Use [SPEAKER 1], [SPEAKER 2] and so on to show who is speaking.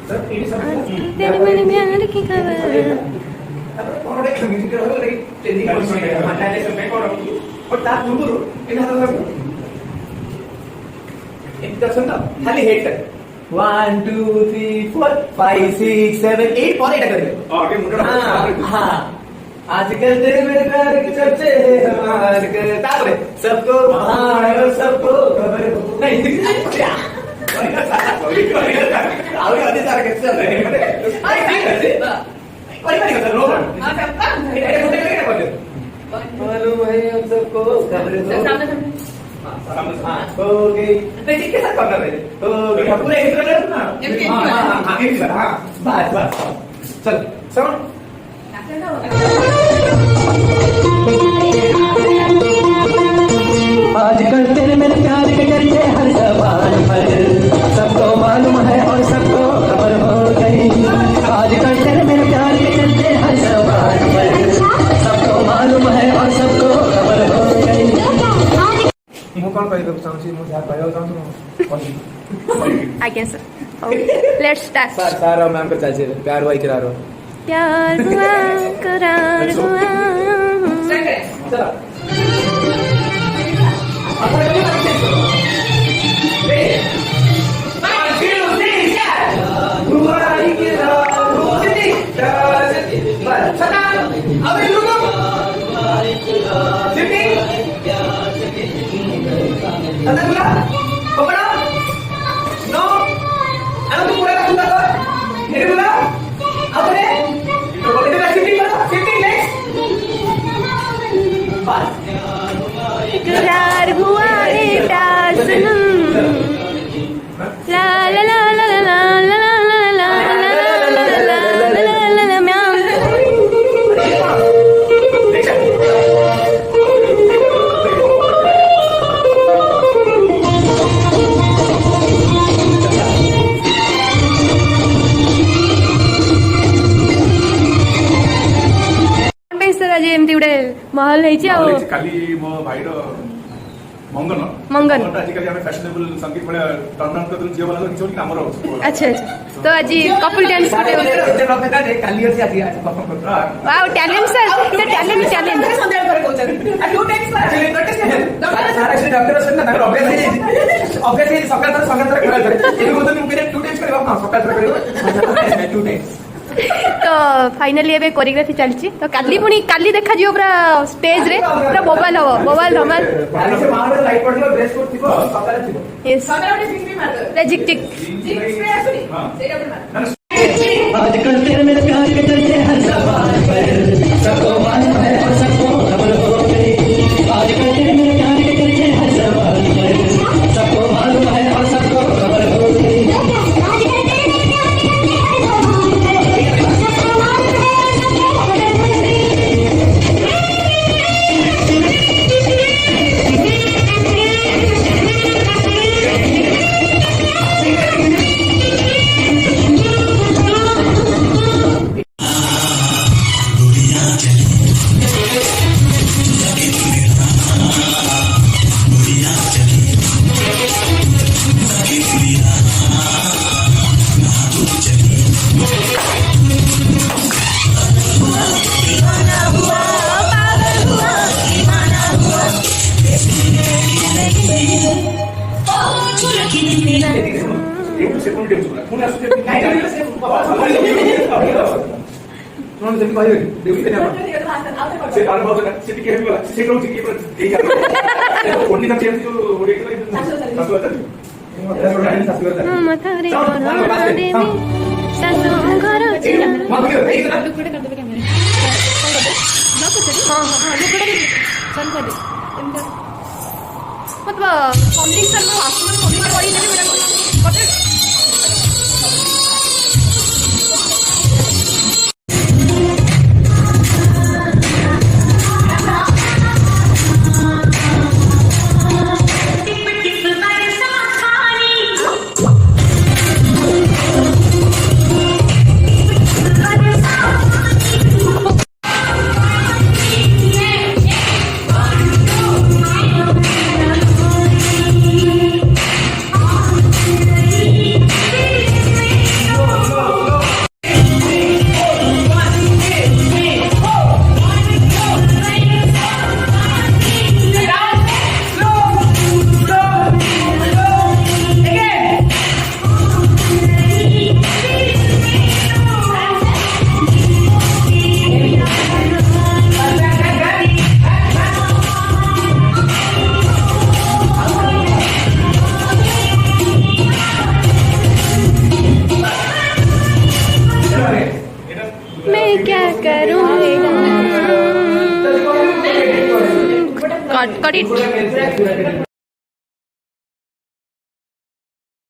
[SPEAKER 1] तेरे मेरे प्यार की खबर
[SPEAKER 2] खाली हेड 1 2 3 4 5 6 7 8 और एटा करेंगे आजकल तेरे मेरे प्यार की चर्चे हमारे तारे सबको बाहर और सबको खबर नहीं मालूम है हम सबको खबर हो गई के साथ करना है हो गई पूरा एक ना बस बस चल साउंड आजकल तेरे मेरे प्यार के चर्चे हर जबान पर सबको मालूम है और सबको खबर हो गई आजकल तेरे मेरे प्यार के चर्चे हर जबान पर सबको मालूम है और सबको खबर हो गई ମୁଁ କଣ କହିବାକୁ ଚାହୁଁଛି ମୁଁ ଯାହା କହିବାକୁ ଚାହୁଁଛି
[SPEAKER 1] आज्ञा sir let's start
[SPEAKER 2] sir sir और मैम को चाहिए प्यार हुआ इकरार हो
[SPEAKER 1] प्यार हुआ करार हुआ
[SPEAKER 2] चलो
[SPEAKER 1] करार हुआ है प्यार सनम ला ला ला ला ला ला ला ला ला ला म्याम आज एमती गोटे महल है
[SPEAKER 3] काली मो भाईर मंगन
[SPEAKER 1] मंगन
[SPEAKER 3] आजिकल आम फैशनेबल संगीत भाया टर्न ऑन कर झील वाला किसी आमर
[SPEAKER 1] अच्छा अच्छा तो आज कपल डांस
[SPEAKER 2] काली अच्छी आज
[SPEAKER 1] वाओ टैलेंट सर तो टैलेंट टैलेंट
[SPEAKER 2] संध्या पर डॉक्टर असन ना अभ्यास सकाळ सकाळ करा टू टाइम्स करबा सकाळ करबा टू टाइम्स
[SPEAKER 1] तो फाइनली एबे कोरियोग्राफी चलची तो काली पुनी काली देखा जियो पूरा स्टेज रे पूरा बोबाल हो बोबाल धमाल
[SPEAKER 2] काली से मार लाइट पड़लो ड्रेस कोड थिबो सकाळ थिबो
[SPEAKER 1] यस
[SPEAKER 2] सकाळ ओटे सिक्स मार दो
[SPEAKER 1] रेजिक टिक
[SPEAKER 2] स्प्रे आसुनी सेटा मार आजकल तेरे मेरे प्यार के चर्चे हर जबान पर सबको मालूम है और सबको खबर हो गई आजकल तेरे मेरे प्यार के चर्चे हर जबान पर सबको मालूम है और सबको खबर हो गई
[SPEAKER 1] मैं क्या करूं कट कट इट